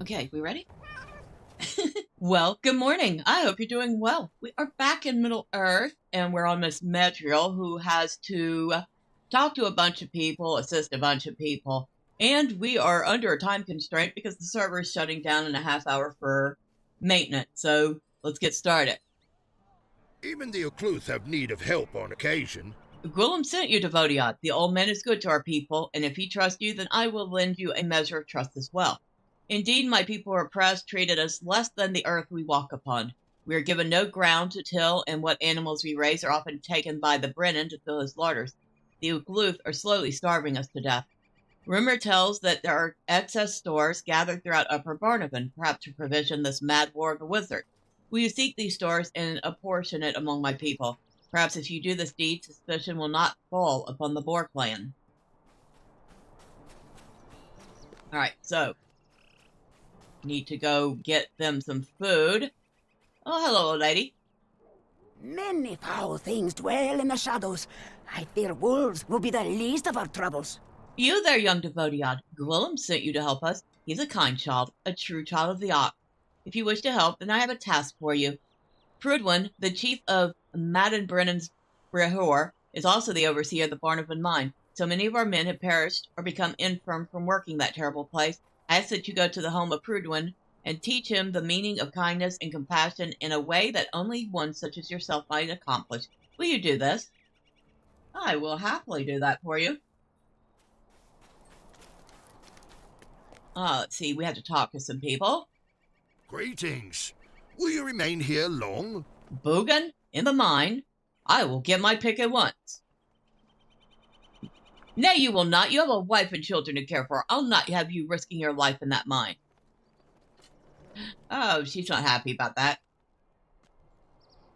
Okay, we ready? Well, good morning. I hope you're doing well. We are back in Middle Earth, and we're on Miss Medrielle, who has to talk to a bunch of people, assist a bunch of people, and we are under a time constraint because the server is shutting down in a half hour for maintenance. So let's get started. Even the Ocluth have need of help on occasion. Gwillem sent you to Vodiot. The old man is good to our people, and if he trusts you, then I will lend you a measure of trust as well. Indeed, my people are oppressed, treated as less than the earth we walk upon. We are given no ground to till, and what animals we raise are often taken by the Brennan to fill his larders. The Ocluth are slowly starving us to death. Rumor tells that there are excess stores gathered throughout Upper Barnavon, perhaps to provision this mad war of the wizard. Will you seek these stores and apportion it among my people? Perhaps if you do this deed, suspicion will not fall upon the Boar Clan. Alright, so need to go get them some food. Oh, hello, old lady. Many foul things dwell in the shadows. I fear wolves will be the least of our troubles. You there, young Devodiad. Gwillem sent you to help us. He's a kind child, a true child of the Ox. If you wish to help, then I have a task for you. Prudwin, the chief of Madden Brennan's Brehor, is also the overseer of the Barnavon Mine. So many of our men have perished or become infirm from working that terrible place. I ask that you go to the home of Prudwin and teach him the meaning of kindness and compassion in a way that only one such as yourself might accomplish. Will you do this? I will happily do that for you. Let's see, we have to talk to some people. Greetings. Will you remain here long? Boogan, in the mine. I will get my pick at once. Nay, you will not. You have a wife and children to care for. I'll not have you risking your life in that mine. Oh, she's not happy about that.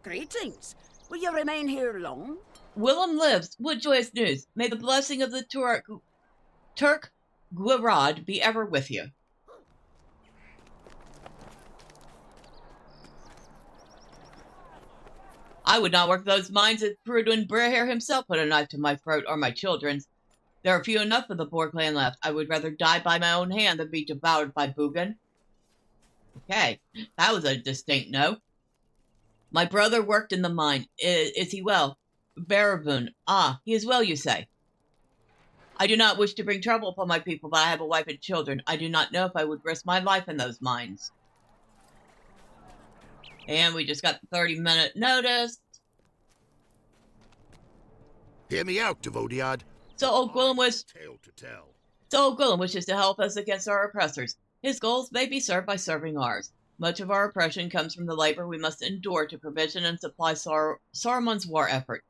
Greetings. Will you remain here long? Willem lives. What joyous news. May the blessing of the Turk Guirad be ever with you. I would not work those mines if Prudwin Breher himself put a knife to my throat or my children's. There are few enough of the Boar Clan left. I would rather die by my own hand than be devoured by Boogan. Okay, that was a distinct no. My brother worked in the mine. Is he well? Baravoon. Ah, he is well, you say. I do not wish to bring trouble upon my people, but I have a wife and children. I do not know if I would risk my life in those mines. And we just got the 30-minute notice. Hear me out, Devodiad. So old Gwillem Tale to tell. wishes to help us against our oppressors. His goals may be served by serving ours. Much of our oppression comes from the labor we must endure to provision and supply Saruman's war effort.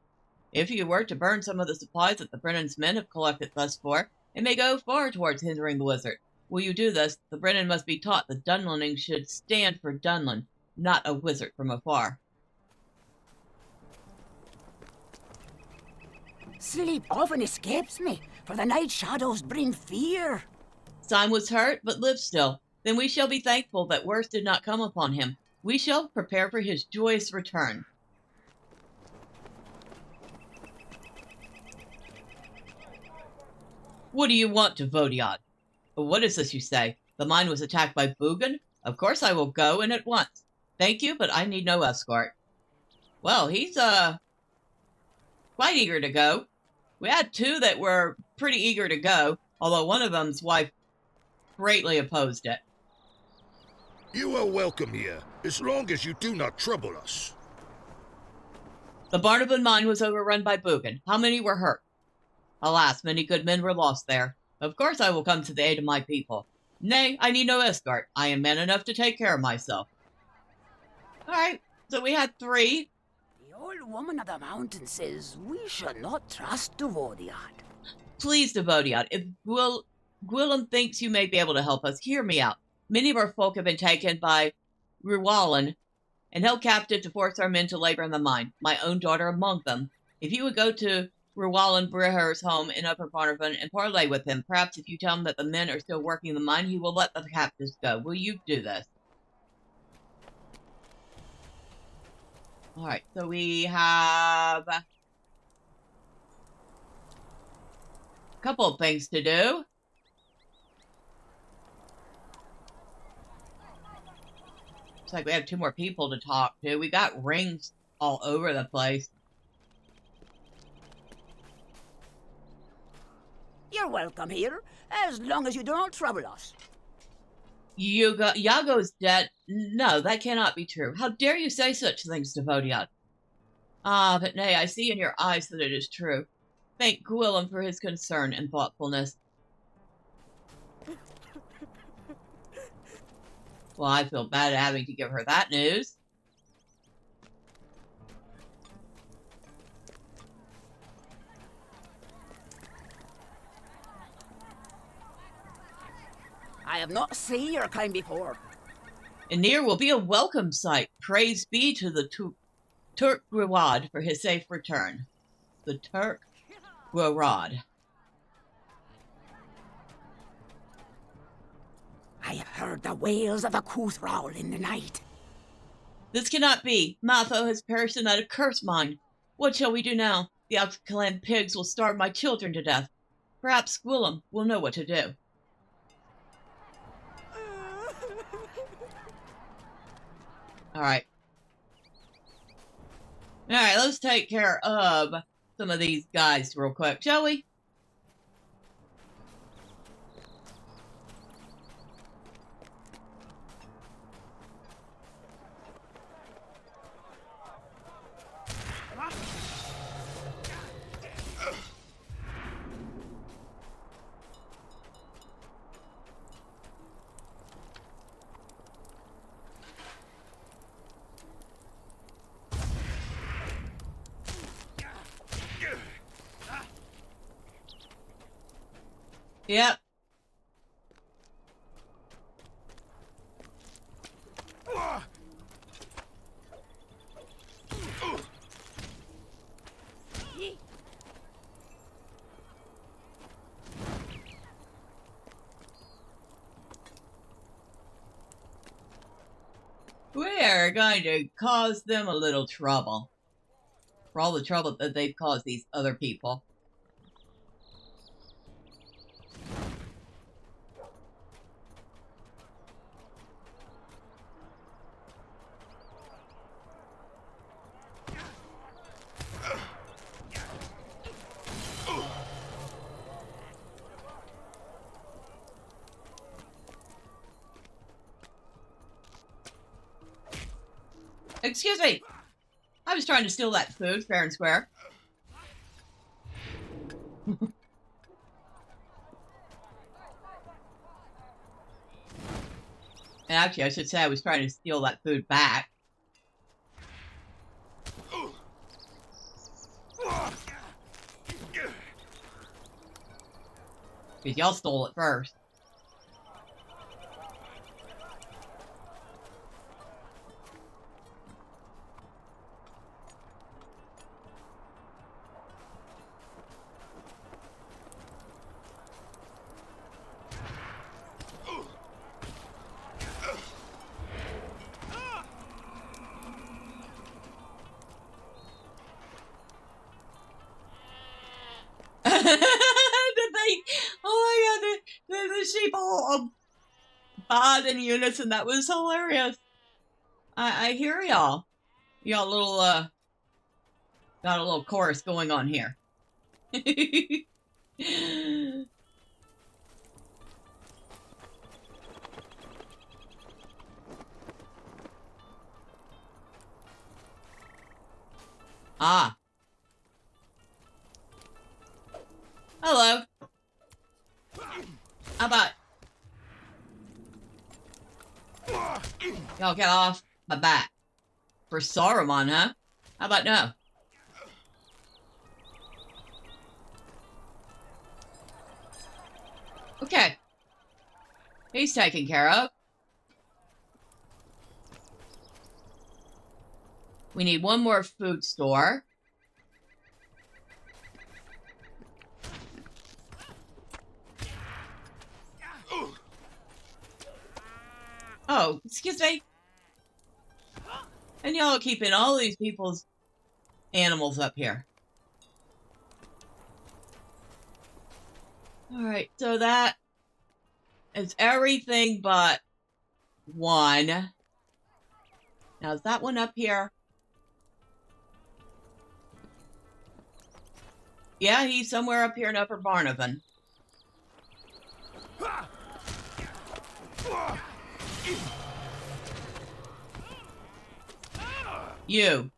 If you were to burn some of the supplies that the Brennan's men have collected thus far, it may go far towards hindering the wizard. Will you do this? The Brennan must be taught that Dunlaning should stand for Dunlan, not a wizard from afar. Sleep often escapes me, for the night shadows bring fear. Syme was hurt, but lives still. Then we shall be thankful that worse did not come upon him. We shall prepare for his joyous return. What do you want, Devodiad? What is this you say? The mine was attacked by Boogan? Of course I will go, and at once. Thank you, but I need no escort. Well, he's, quite eager to go. We had two that were pretty eager to go, although one of them's wife greatly opposed it. You are welcome here, as long as you do not trouble us. The Barnavon Mine was overrun by Boogan. How many were hurt? Alas, many good men were lost there. Of course I will come to the aid of my people. Nay, I need no escort. I am man enough to take care of myself. Alright, so we had three. The old woman of the mountain says we should not trust Devodiad. Please, Devodiad, if Gwillem thinks you may be able to help us, hear me out. Many of our folk have been taken by Rewallan and held captive to force our men to labor in the mine, my own daughter among them. If you would go to Rewallan Breher's home in Upper Barnavon and parley with him, perhaps if you tell him that the men are still working the mine, he will let the captives go. Will you do this? Alright, so we have a couple of things to do. Looks like we have 2 more people to talk to. We got rings all over the place. You're welcome here, as long as you don't trouble us. Yago's dead? No, that cannot be true. How dare you say such things to Vodiot? Ah, but nay, I see in your eyes that it is true. Thank Gwillem for his concern and thoughtfulness. Well, I feel bad having to give her that news. I have not seen your kind before. And near will be a welcome sight. Praise be to the Turk Gwawad for his safe return. The Turk Gwawad. I heard the wails of the Kuthral in the night. This cannot be. Matho has perished in that accursed mine. What shall we do now? The Ox Clan pigs will starve my children to death. Perhaps Gwillem will know what to do. Alright, let's take care of some of these guys real quick, shall we? Yep. We're going to cause them a little trouble. For all the trouble that they've caused these other people. Excuse me! I was trying to steal that food, fair and square. And actually, I should say I was trying to steal that food back. Because y'all stole it first. Oh my god, the sheep all bawed in unison. That was hilarious. I hear y'all. Y'all little, got a little chorus going on here. Ah. Hello. How about... Y'all get off my back. For Saruman, huh? How about no? Okay. He's taken care of. We need one more food store. Oh, excuse me. And y'all are keeping all these people's animals up here. Alright, so that is everything but one. Now, is that one up here? Yeah, he's somewhere up here in Upper Barnavon. You.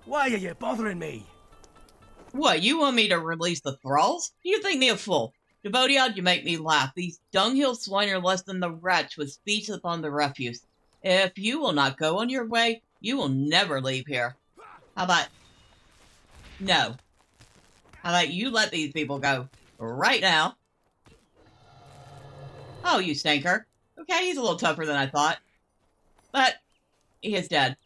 Why are you bothering me? What, you want me to release the thralls? Do you think me a fool? Devodiad, you make me laugh. These dunghill swine are less than the wretch with feast upon the refuse. If you will not go on your way, you will never leave here. How about... No. How about you let these people go right now? Oh, you stinker. Okay, he's a little tougher than I thought. But he is dead.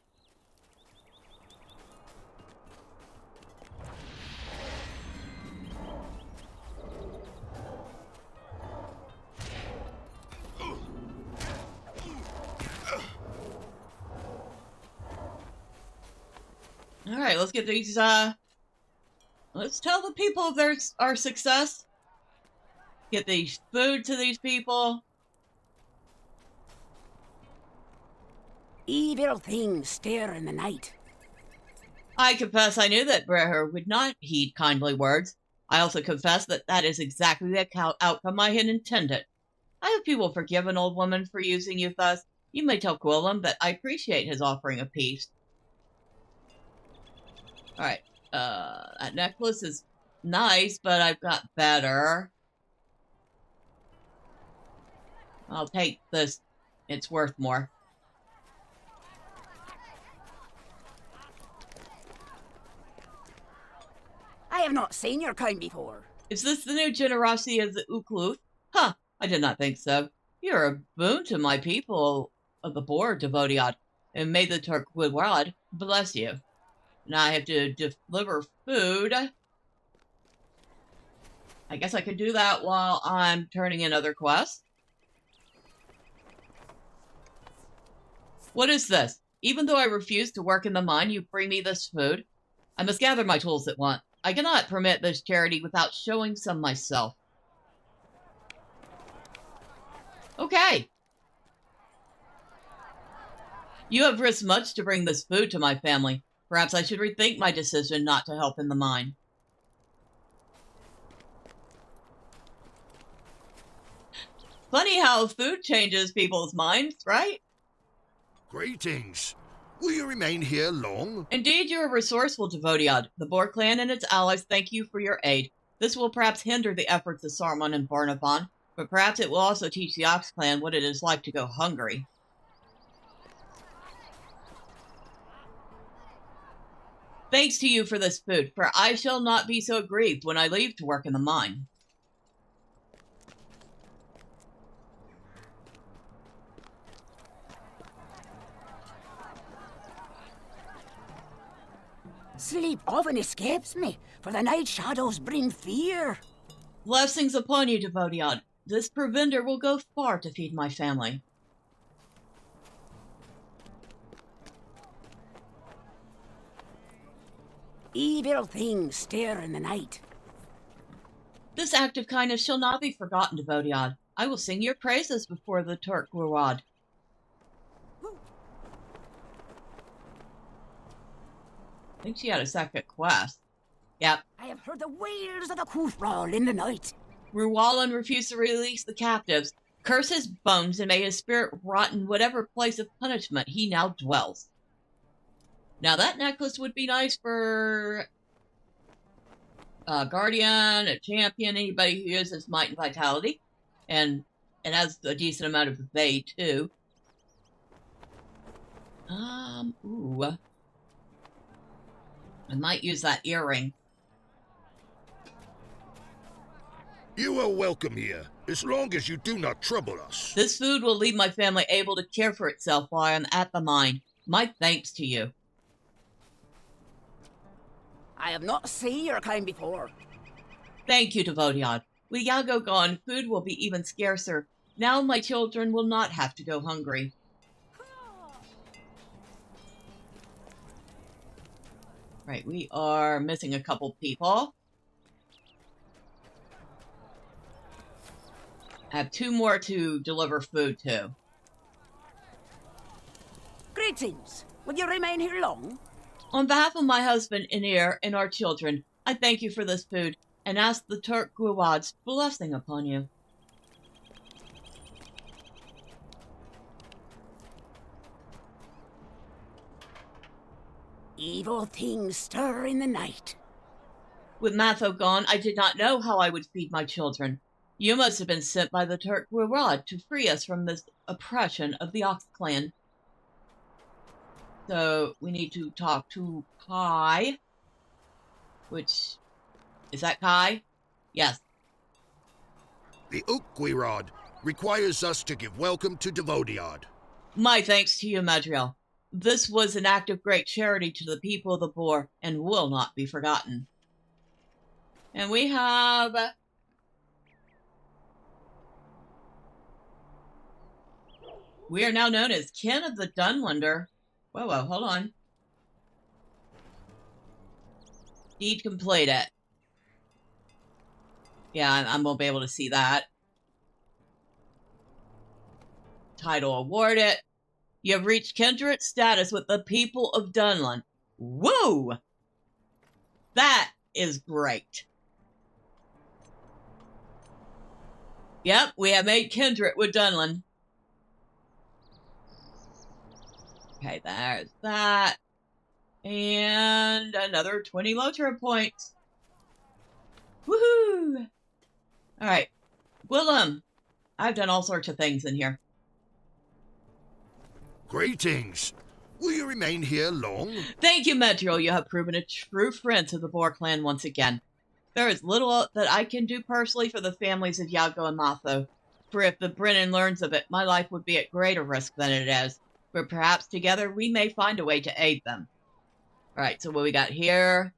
Alright, let's get these, let's tell the people of our success. Get these food to these people. Evil things stare in the night. I confess I knew that Breher would not heed kindly words. I also confess that that is exactly the outcome I had intended. I hope you will forgive an old woman for using you thus. You may tell Quillam that I appreciate his offering of peace. Alright, that necklace is nice, but I've got better. I'll take this. It's worth more. I have not seen your kind before. Is this the new generosity of the Ukluth? Huh, I did not think so. You're a boon to my people of the Boar, Devodiad, and may the Turkwid bless you. Now I have to deliver food. I guess I could do that while I'm turning in other quests. What is this? Even though I refuse to work in the mine, you bring me this food? I must gather my tools at once. I cannot permit this charity without showing some myself. Okay. You have risked much to bring this food to my family. Perhaps I should rethink my decision not to help in the mine. Funny how food changes people's minds, right? Greetings. Will you remain here long? Indeed, you are resourceful, Devodiad. The Boar Clan and its allies thank you for your aid. This will perhaps hinder the efforts of Saruman and Barnavon, but perhaps it will also teach the Ox Clan what it is like to go hungry. Thanks to you for this food, for I shall not be so aggrieved when I leave to work in the mine. Sleep often escapes me, for the night shadows bring fear. Blessings upon you, Devodiad. This provender will go far to feed my family. Evil things stare in the night. This act of kindness shall not be forgotten, Devodiad. I will sing your praises before the Turkwid. I think she had a second quest. Yep. I have heard the wails of the Kuthral in the night. Ruwalan refused to release the captives. Curse his bones and may his spirit rot in whatever place of punishment he now dwells. Now that necklace would be nice for a guardian, a champion, anybody who uses might and vitality. And it has a decent amount of evade too. Ooh. I might use that earring. You are welcome here, as long as you do not trouble us. This food will leave my family able to care for itself while I am at the mine. My thanks to you. I have not seen your kind before. Thank you, Devodiad. With Yago gone, food will be even scarcer. Now my children will not have to go hungry. Right, we are missing a couple people. I have 2 more to deliver food to. Greetings. Will you remain here long? On behalf of my husband, Inir, and our children, I thank you for this food and ask the Turk Guwad's blessing upon you. Evil things stir in the night. With Matho gone, I did not know how I would feed my children. You must have been sent by the Turk Guwad to free us from this oppression of the Ox Clan. So we need to talk to Kai. Which, is that Kai? Yes. The Ukwirad requires us to give welcome to Devodiad. My thanks to you, Medrielle. This was an act of great charity to the people of the Boar and will not be forgotten. And we have... We are now known as Kin of the Dunlander. Whoa, hold on. Deed completed. Yeah, I won't be able to see that. Title awarded. You have reached kindred status with the people of Dunland. Woo! That is great. Yep, we have made kindred with Dunland. Okay, there's that. And another 20 LOTRO points. Woohoo! Alright. Willem, I've done all sorts of things in here. Greetings. Will you remain here long? Thank you, Medrielle. You have proven a true friend to the Boar Clan once again. There is little that I can do personally for the families of Yago and Matho, for if the Brennan learns of it, my life would be at greater risk than it is. But perhaps together we may find a way to aid them. Alright, so what we got here?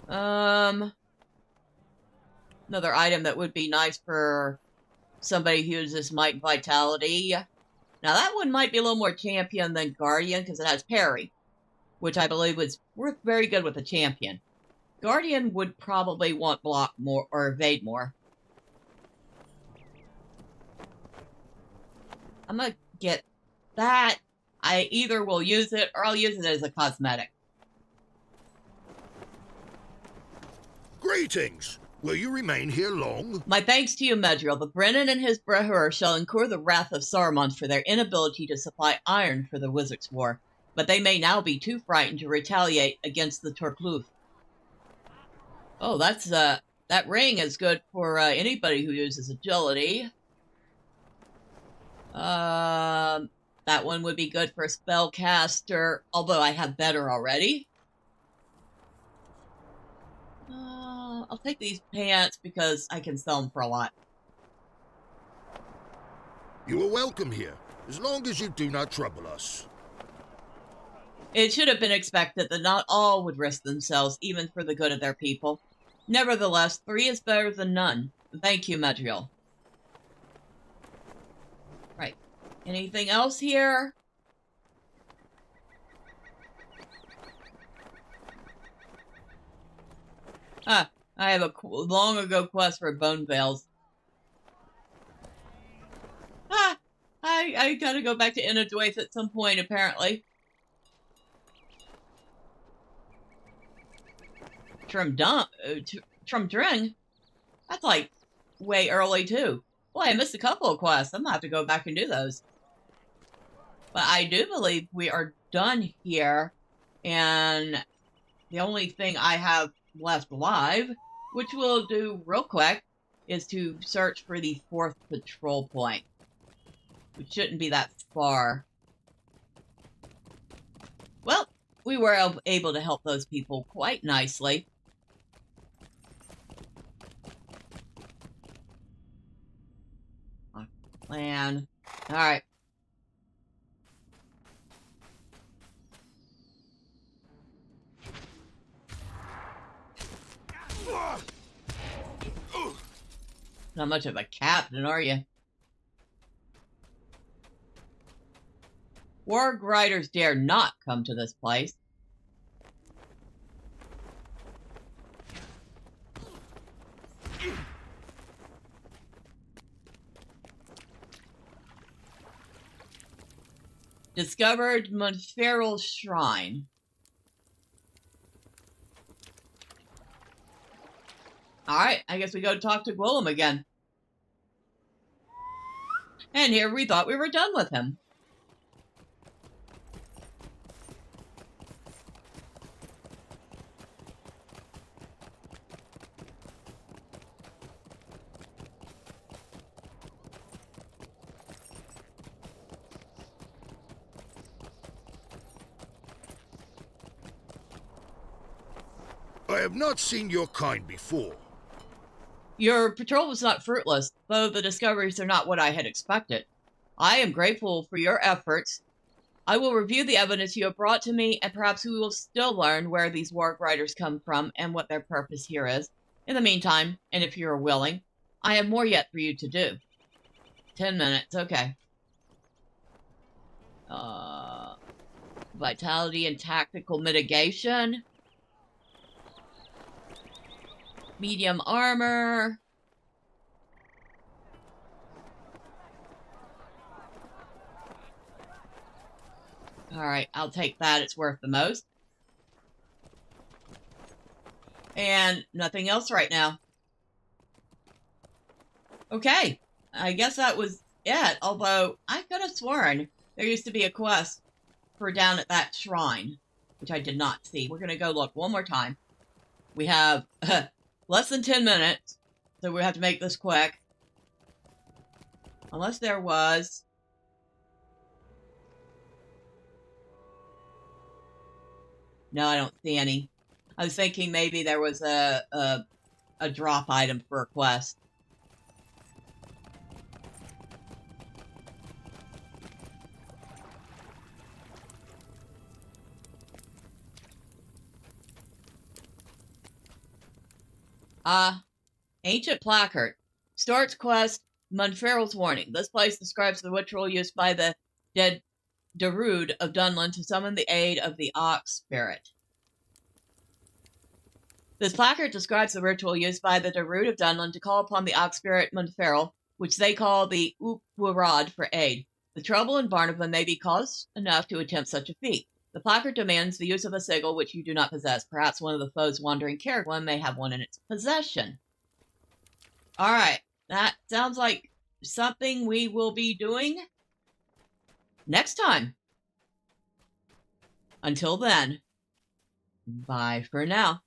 Another item that would be nice for somebody who uses Might and Vitality. Now that one might be a little more champion than Guardian because it has parry, which I believe was worth very good with a champion. Guardian would probably want block more or evade more. I'm gonna get that. I either will use it or I'll use it as a cosmetic. Greetings. Will you remain here long? My thanks to you, Medrielle. The Brennan and his Brehur shall incur the wrath of Saruman for their inability to supply iron for the Wizard's War, but they may now be too frightened to retaliate against the Turkluf. Oh, that's, that ring is good for, anybody who uses agility. That one would be good for a spellcaster, although I have better already. I'll take these pants because I can sell them for a lot. You are welcome here, as long as you do not trouble us. It should have been expected that not all would risk themselves, even for the good of their people. Nevertheless, 3 is better than none. Thank you, Medrielle. Right. Anything else here? Ah, I have a long ago quest for bone veils. Ah, I gotta go back to Inadwaith at some point, apparently. Trumdring? That's like way early too. Boy, I missed a couple of quests. I'm gonna have to go back and do those. But I do believe we are done here, and the only thing I have left alive, which we'll do real quick, is to search for the 4th patrol point, which shouldn't be that far. Well, we were able to help those people quite nicely. Plan. Alright. Not much of a captain, are you? Warg riders dare not come to this place. Discovered Monferrel Shrine. Alright, I guess we go talk to Gwillem again. And here we thought we were done with him. I have not seen your kind before. Your patrol was not fruitless, though the discoveries are not what I had expected. I am grateful for your efforts. I will review the evidence you have brought to me, and perhaps we will still learn where these warg riders come from and what their purpose here is. In the meantime, and if you are willing, I have more yet for you to do. 10 minutes, okay. Vitality and tactical mitigation. Medium armor. Alright, I'll take that. It's worth the most. And nothing else right now. Okay, I guess that was it. Although, I could have sworn there used to be a quest for down at that shrine, which I did not see. We're going to go look one more time. We have less than 10 minutes, so we have to make this quick. Unless there was... No, I don't see any. I was thinking maybe there was a drop item for a quest. Ancient placard. Starts quest, Monferrel's Warning. This place describes the ritual used by the dead Darude of Dunland to summon the aid of the ox spirit. This placard describes the ritual used by the Darude of Dunland to call upon the ox spirit Monferrel, which they call the Ukwirad, for aid. The trouble in Barnavon may be cause enough to attempt such a feat. The placard demands the use of a sigil which you do not possess. Perhaps one of the foe's wandering caravan may have one in its possession. Alright, that sounds like something we will be doing next time. Until then, bye for now.